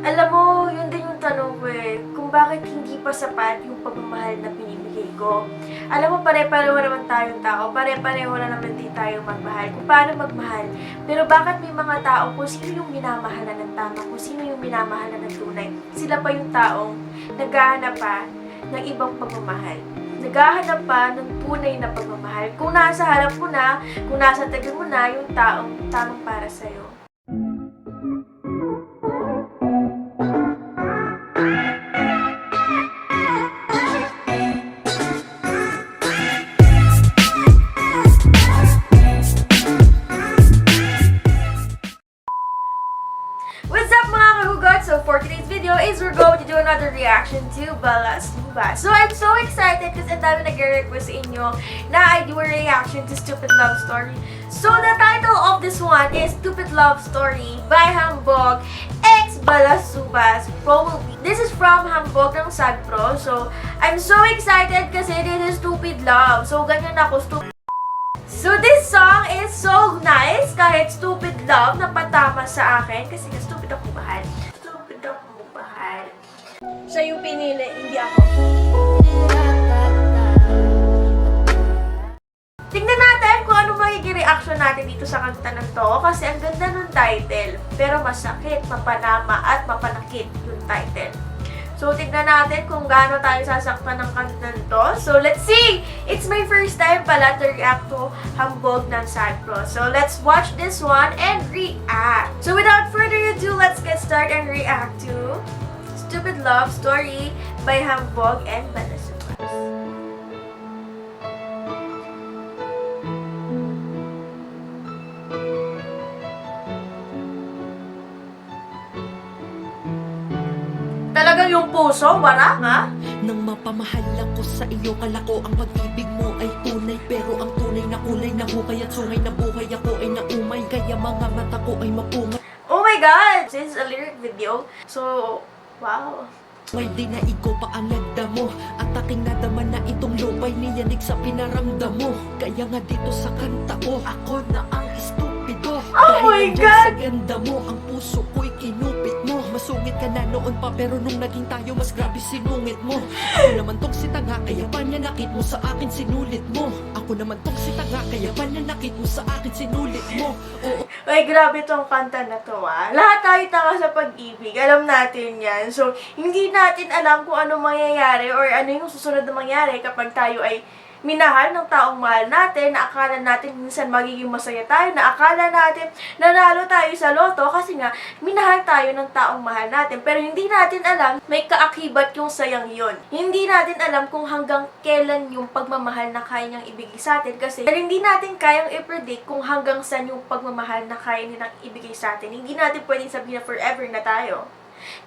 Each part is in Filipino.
Alam mo, yun din yung tanong ko eh, kung bakit hindi pa sapat yung pagmamahal na binibigay ko. Alam mo, pare-pareho naman tayong tao, pare-pareho na naman din tayong magmahal, kung paano magmahal. Pero bakit may mga tao kung sino yung minamahalan ng tama, kung sino yung minamahalan ng tunay, sila pa yung taong naghahanap pa ng ibang pagmamahal. Naghahanap pa ng tunay na pagmamahal. Kung nasa harap mo na, kung nasa tabi mo na, yung taong tamang para sa'yo. What's up mga kahugot? So for today's video is we're going to do another reaction to Balas Luba. So I'm so excited kasi ang dami nag-request sa inyo na I do a reaction to Stupid Love Story. So the title of this one is Stupid Love Story by Hambog x Balas Subas promo beat. This is from Hambog ng Sagpro. So I'm so excited kasi this is Stupid Love. So ganyan ako, stupid. So this song is so nice, kahit stupid love na patama sa akin kasi stupid ako mahal. Stupid ako mahal. Siya yung pinili, hindi ako. Tingnan natin kung ano magiging reaction natin dito sa kanta ng to kasi ang ganda ng title. Pero masakit, mapanama at mapanakit yung title. So, tignan natin kung gaano tayo sasaktan ng kanta nito. So, let's see! It's my first time pala to react to Hambog ng Sagpro. So, let's watch this one and react. So, without further ado, let's get started and react to Stupid Love Story by Hambog and Balas Subas. Talaga yung puso, wala nga? Nang mapamahal ako sa iyo, kala ko ang pag-ibig mo ay tunay. Pero ang tunay na kulay na hukay at sungay na buhay ako ay naumay. Kaya mga mata ko ay mapungay. Oh my God! This is a lyric video. So, wow. May dinaigo pa ang nagdamo at aking nadama na itong lupay niyanig sa pinaramdam mo. Kaya nga dito sa kanta ko, ako na ang estupido. Oh my Dahil God! sa ganda mo, ang puso ko'y kinupit mo. Masungit ka na noon pa pero nung naging tayo mas grabe sinungit mo. Ako naman tong si tanga kaya pananakit mo sa akin sinulit mo. Ako naman tong si tanga kaya pananakit mo sa akin sinulit mo. Oo. Ay, grabe tong kanta na to ah. Lahat tayo tanga sa pag-ibig. Alam natin yan. So, hindi natin alam kung ano mangyayari or ano yung susunod na mangyayari kapag tayo ay minahal ng taong mahal natin, na akala natin minsan magiging masaya tayo, na akala natin nanalo tayo sa loto kasi nga minahal tayo ng taong mahal natin. Pero hindi natin alam, may kaakibat yung sayang yon. Hindi natin alam kung hanggang kailan yung pagmamahal na kaya niyang ibigay sa atin kasi hindi natin kayang i-predict kung hanggang saan yung pagmamahal na kaya nilang ibigay sa atin. Hindi natin pwedeng sabihin na forever na tayo.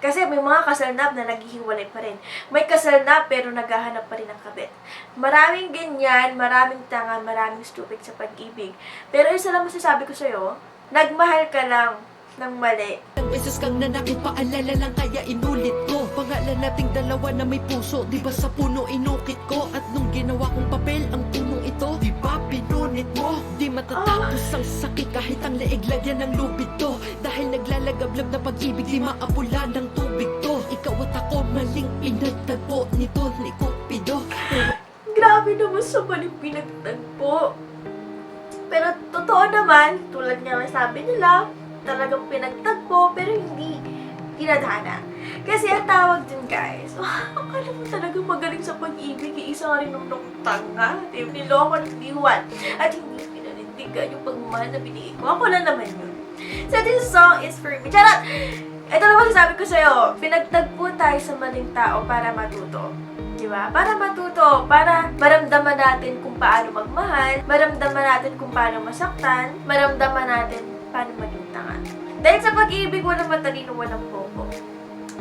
Kasi may mga kasalnab na naghihiwalay pa rin. May kasalnab pero naghahanap pa rin ng kabit. Maraming ganyan, maraming tanga, maraming stupid sa pag-ibig. Pero isa lang masasabi ko sa'yo, nagmahal ka lang ng mali. Ang beses kang nanakit, paalala lang kaya inulit ko. Pangalan nating dalawa na may puso, di ba sa puno inukit ko? At nung ginawa kong papel ang punong ito, di ba pinunit mo? Di matatapos ang sakit kahit ang leeg lagyan ng lubid to. Dahil naglalagablab na pag-ibig, di maapula ng tubig to. Ikaw at ako maling pinagtagpo nito ni Cupido. Grabe naman sa maling pinagtagpo. Pero totoo naman, tulad nga ng sabi nila, talagang pinagtagpo pero hindi tinadhana. Kasi ang tawag dun guys, akala mo talaga magaling sa pag-ibig, isa nga rin ng tanga, niloko ng diwan, at hindi pinanindigan yung pagmamahal na binigay ko. Ako lang naman yun. So this song is for me. Charot! Ito naman sasabi ko sa'yo, pinagtagpo tayo sa maling tao para matuto. Diba? Para matuto, para maramdaman natin kung paano magmahal, maramdaman natin kung paano masaktan, maramdaman natin paano maging tanga. Dahil sa pag-ibig, walang matalino, walang bobo.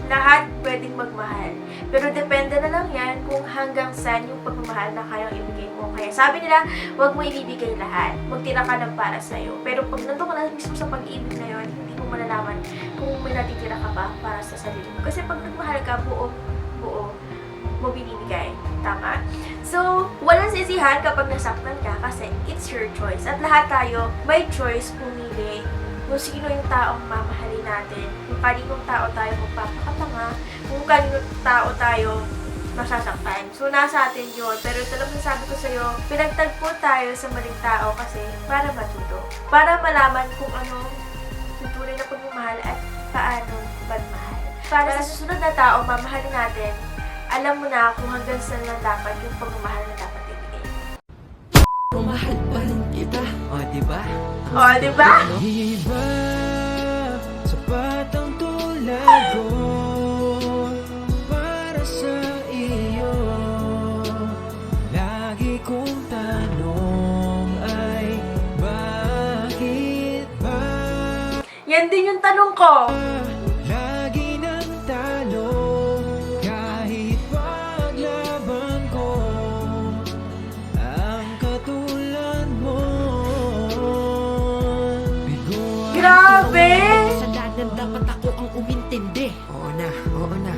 Lahat pwedeng magmahal. Pero depende na lang yan kung hanggang saan yung pagmamahal na kayang ibigay mo. Kaya sabi nila, huwag mo ibibigay lahat. Magtira ka ng para sa'yo. Pero pag nandun ka na mismo sa pag-ibig na yun, hindi mo malalaman kung may natitira ka ba para sa sarili mo. Kasi pag nagmahal ka, buo mo binibigay. Tama? So, walang sisihan kapag nasaktan ka kasi it's your choice. At lahat tayo may choice pumili kung sino yung taong mamahalin natin, yung kaninong tao tayo magpapakatanga, kung kaninong tao tayo masasaktan. So, nasa atin yun. Pero ito lang sabi ko sa'yo, pinagtagpo tayo sa maling tao kasi para matuto. Para malaman kung ano yung tunay na pagmamahal at paano magmahal. Para sa susunod na tao, mamahalin natin, alam mo na kung hanggang saan lang dapat yung pagmamahal na dapat ibigay. Mahal pa rin kita. O, diba? O, diba? Iba, sapat ang tulad ko para sa iyo. Lagi kong tanong ay bakit ba Yan din yung tanong ko. lagi nang talo kahit paglaban ko ang katulad mo. Biguan Grabe! Kasalanan dapat ako ang umintindi. Oo na, oo na.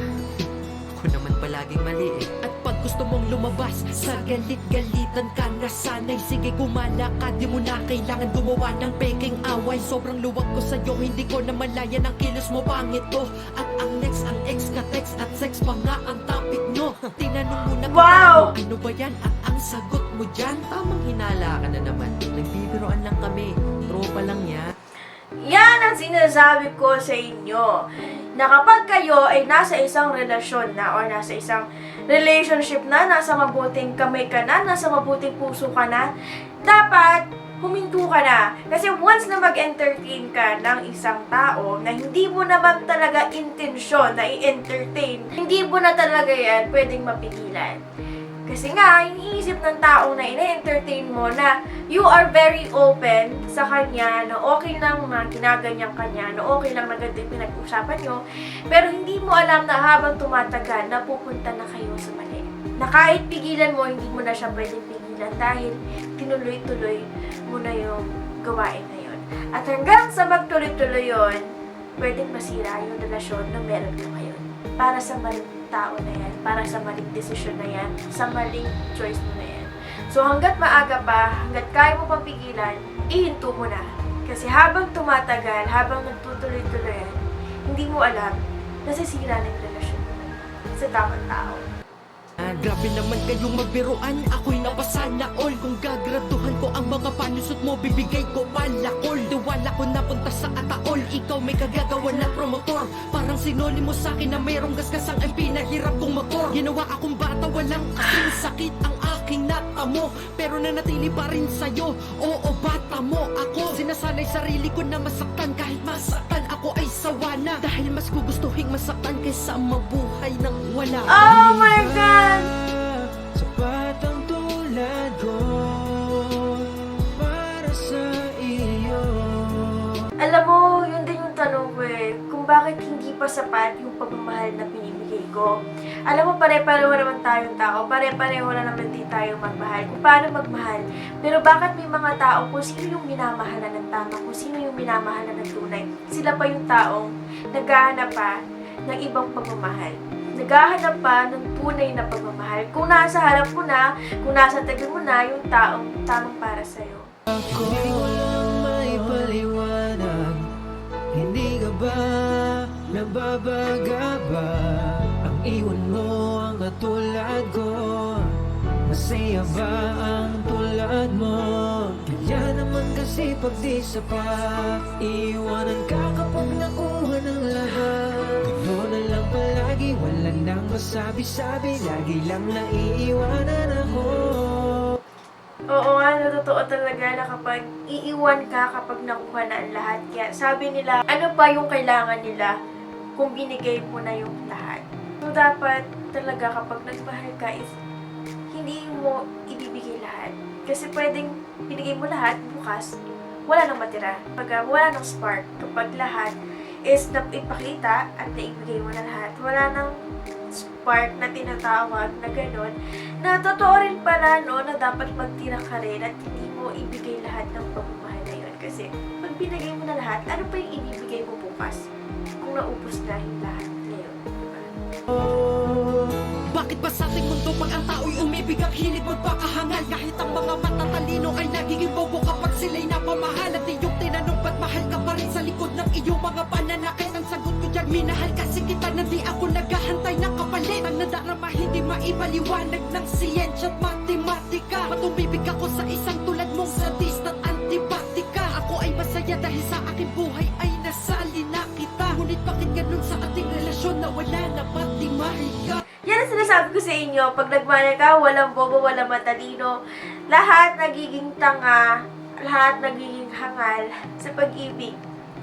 Ako naman palaging mali eh. At pag gusto mong lumabas, sa galit-galitan ka na sanay. Sige gumala ka, di mo na kailangan gumawa ng peking away. Sobrang luwag ko sa'yo, hindi ko na malaya ng kilos mo, pangit to. At ang next, ang ex ka text at sex pa nga ang topic nyo. Tinanong mo na Wow! ano ba yan? At ang sagot mo dyan, tamang hinala ka na naman. Nagbibiroan lang kami, tropa lang yan. Yan ang sinasabi ko sa inyo. Na kapag kayo ay nasa isang relasyon na or nasa isang relationship na, nasa mabuting kamay ka na, nasa mabuting puso ka na, dapat huminto ka na. Kasi once na mag-entertain ka ng isang tao na hindi mo naman talaga intensyon na i-entertain, hindi mo na talaga yan pwedeng mapigilan. Kasi nga, iniisip ng tao na ina-entertain mo na you are very open sa kanya, na okay lang na ginaganyan kanya, na okay lang na ganito yung pinag-usapan nyo, pero hindi mo alam na habang tumatagal, na pupunta na kayo sa mali. Na kahit pigilan mo, hindi mo na siya pwedeng pigilan dahil tinuloy-tuloy mo na yung gawain na yun. At hanggang sa magtuloy-tuloy yun, pwedeng masira yung relasyon na meron ka ngayon. Para sa maling tao na yan, para sa maling desisyon na yan, sa maling choice mo na yan. So hanggat maaga pa, hanggat kaya mo pang pigilan, ihinto mo na. Kasi habang tumatagal, habang nagtutuloy-tuloy yan, hindi mo alam, nasisira na yung relasyon mo sa tamang tao. Grabe naman kayong magbiruan, ako'y napasana all. Kung gagraduhan ko ang mga panusot mo, bibigay ko palakol. Diwala ko napunta sa ataol, ikaw may kagagawa na promotor. Parang sinoli mo sa'kin na mayroong gasgasang ay pinahirap kong makor. Ginawa akong bata, walang kasing sakit ang aking natamo, pero nanatili pa rin sa'yo. Oo, bata mo ako. Sinasanay sarili ko na masaktan, kahit masaktan ako ay sawa na. Dahil mas gugustuhin masaktan kaysa mabuhay ng wala. Oh my God! sapat ang tulad ko para sa iyo. Alam mo, yun din yung tanong ko eh, kung bakit hindi pa sapat yung pagmamahal na pinibigay ko. Alam mo, pare-pareho naman tayong tao, pare-pareho na naman din tayo magmahal, kung paano magmahal. Pero bakit may mga tao kung sino yung minamahalan ng tama, kung sino yung minamahalan ng tunay, sila pa yung taong naghahanap pa ng ibang pagmamahal. Naghahanap pa ng tunay na pagmamahal. Kung nasa harap mo na, kung nasa tabi mo na, yung taong tamang para sa'yo. Ako lang may paliwanag. Hindi ka ba nababaga ba? Ang iwan mo ang katulad ko. Masaya ba ang tulad mo? Kaya naman kasi pag di sapat, iiwanan ka kapag nakuha ng lahat. Ikaw na lang palagi, walang nang masabi-sabi, lagi lang naiiwanan ako. Oo nga, totoo talaga na kapag iiwan ka kapag nakuha na ang lahat. Kaya sabi nila, ano pa yung kailangan nila kung binigay mo na yung lahat. So dapat talaga kapag nagmahal ka is hindi mo ibibigay lahat. Kasi pwedeng binigay mo lahat, bukas, wala nang matira. Pag wala nang spark, kapag lahat is ipakita at naibigay mo na lahat, wala nang spark na tinatawag na gano'n, na totoo rin pala no, na dapat magtira ka rin at hindi mo ibigay lahat ng pagmamahal na yun. Kasi pag binigay mo na lahat, ano pa yung ibibigay mo bukas kung naubos na yung lahat ngayon? Diba? Bakit ba sa ating mundo pag ang tao'y umibig ang hilig magpakahangal? Kahit ang mga matatalino ay nagiging bobo kapag sila'y napamahal. At iyong tinanong ba't mahal ka pa rin sa likod ng iyong mga pananakit? Ang sagot ko dyan Minahal kasi kita na di ako naghahantay ng kapalit. Ang nadarama hindi maipaliwanag ng siyensya at matematika. Matumibig ako sa isang tulad mong sadista at antipatika. Ako ay masaya dahil sa aking buhay ay nasali na kita. Ngunit bakit ganun sa ating relasyon na wala na matimahika? Yan ang sinasabi ko sa inyo, pag nagmahal ka, walang bobo, walang matalino. Lahat nagiging tanga, lahat nagiging hangal sa pag-ibig.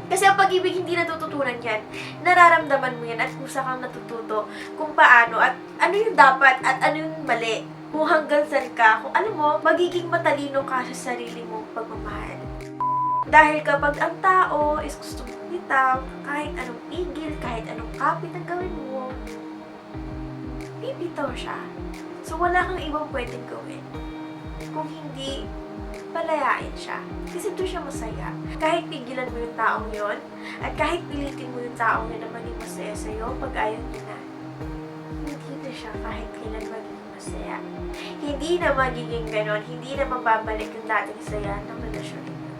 Kasi ang pag-ibig hindi natututunan yan. Nararamdaman mo yan at kung saan kang natututo kung paano at ano yung dapat at ano yung mali. Kung hanggang saan ka, kung alam mo, magiging matalino ka sa sarili mong pagmamahal. Dahil kapag ang tao is gusto mong bitaw, kahit anong pigil, kahit anong kapit ang gawin mo, bibitaw siya. So, wala kang ibang pwedeng gawin. Kung hindi, palayain siya. Kasi doon siya masaya. Kahit pigilan mo yung taong yon at kahit pilitin mo yung taong yun na maging masaya sa'yo, pag ayaw niya na, hindi na siya kahit kailan magiging masaya. Hindi na magiging ganon. Hindi na mababalik yung dating saya ng relasyon ninyo.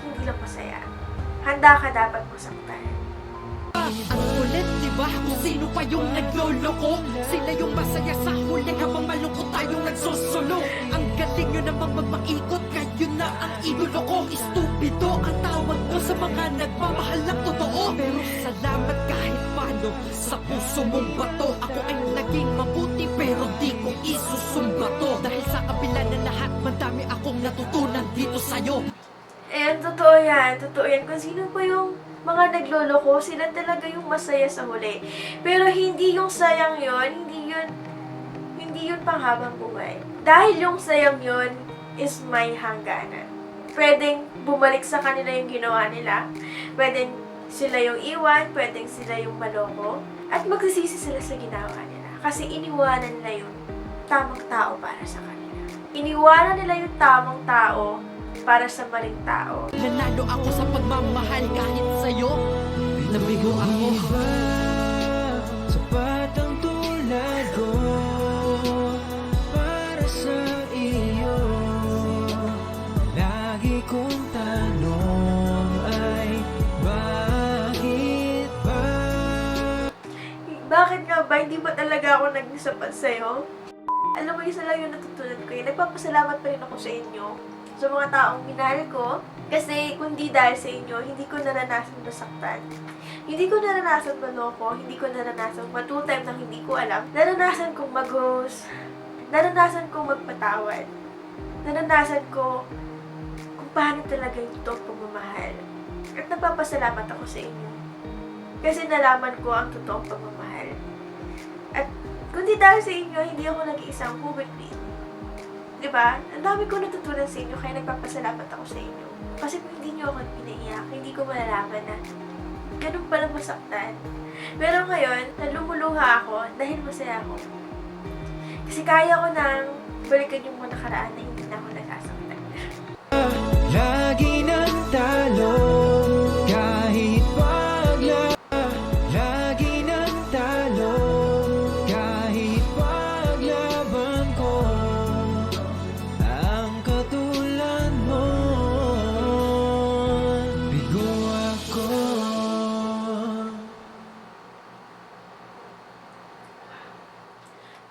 Hindi lang masaya. Handa ka dapat masaktan. Ang kulit, diba? Kung sino pa yung nagloloko, sila yung masaya sa huli habang malungkot tayong nagsusulo. Ang galing nyo namang magmaikot, kayo na ang idolo ko. Estupido ang tawag mo sa mga nagmamahal ng totoo. Pero salamat kahit paano sa puso mong bato. Ako ay naging mabuti pero di ko isusumbato. Dahil sa kabila na lahat, madami akong natutunan dito sa'yo. Totoo yan. Totoo yan. Kung sino pa yung mga nagloloko, sila talaga yung masaya sa huli. Pero hindi yung sayang yon, hindi yun panghabang buhay. Dahil yung sayang yon is may hangganan. Pwedeng bumalik sa kanila yung ginawa nila. Pwedeng sila yung iwan, pwedeng sila yung maloko. At magsisisi sila sa ginawa nila. Kasi iniwanan nila yung tamang tao para sa kanila. Iniwanan nila yung tamang tao para sa maling tao. Nanalo ako sa pagmamahal kahit sa'yo. Nabigo ako. Iba, sapat ang tulad ko para sa iyo. Lagi kong tanong ay bakit ba? Bakit nga ba? Hindi ba talaga ako naging sapat sa'yo? Alam mo, isa lang yung natutunan ko yun. Nagpapasalamat pa rin ako sa inyo. Sa mga taong minahal ko. Kasi kung di dahil sa inyo, hindi ko naranasan masaktan. Hindi ko naranasan manoko. Hindi ko naranasan matutime nang hindi ko alam. Naranasan kong mag-host. Naranasan kong magpatawad. Naranasan ko kung paano talaga yung totoong pagmamahal. At nagpapasalamat ako sa inyo. Kasi nalaman ko ang totoong pagmamahal. At kung di dahil sa inyo, hindi ako nag-iisang publicly. Diba? Ang dami ko natutunan sa inyo, kaya nagpapasalamat ako sa inyo. Kasi kung hindi nyo ako pinaiyak, hindi ko malalaman na ganun palang masaktan. Pero ngayon, nalumuluha ako dahil masaya ako. Kasi kaya ko nang balikan yung mga nakaraan na hindi na ako nagkasaktan. Lagi nang talo kahit pagla. Lagi nang talo kahit paglaban ko. Ang katulad mo, bigo ako.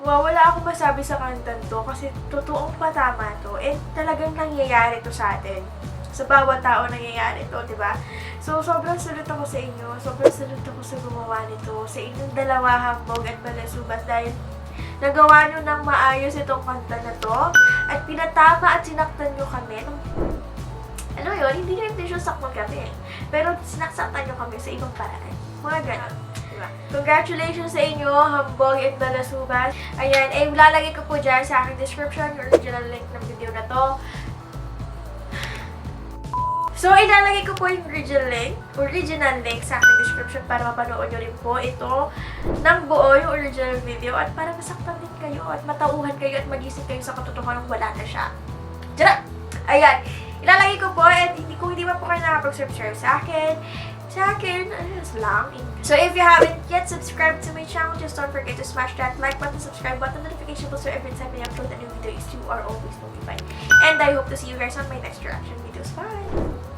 Wala akong masabi sa kantan to kasi totoong patama to. Talagang nangyayari to sa atin. Sa bawat tao nangyayari to, di ba? So, sobrang salute ako sa inyo. Sobrang salute ako sa gumawa nito. Sa inyong dalawa, Hambog at Balasubas, dahil nagawa nyo ng maayos itong kanta na to. At pinatama at sinaktan nyo kami. Ano yun? Hindi nyo intention saktan kami. Pero sinaktan nyo kami sa ibang paraan. Mga ganon. Diba? Congratulations sa inyo, Hambog at Balasubas. Ayan, lalagay ko po dyan sa aking description yung original link ng video na to. So, ilalagay ko po yung original link sa aking description para mapanood nyo rin po ito ng buo, yung original video, at para masaktan din kayo at matauhan kayo at magising kayo sa katotohanan wala na siya. Tiyara! Ayan, ilalagay ko po, at kung hindi pa po kayo nakapag-subscribe sa akin, lang. So, if you haven't yet subscribed to my channel, just don't forget to smash that like button, subscribe button, notification bell so every time I upload a new video, you are always notified. And I hope to see you guys on my next reaction videos. Bye!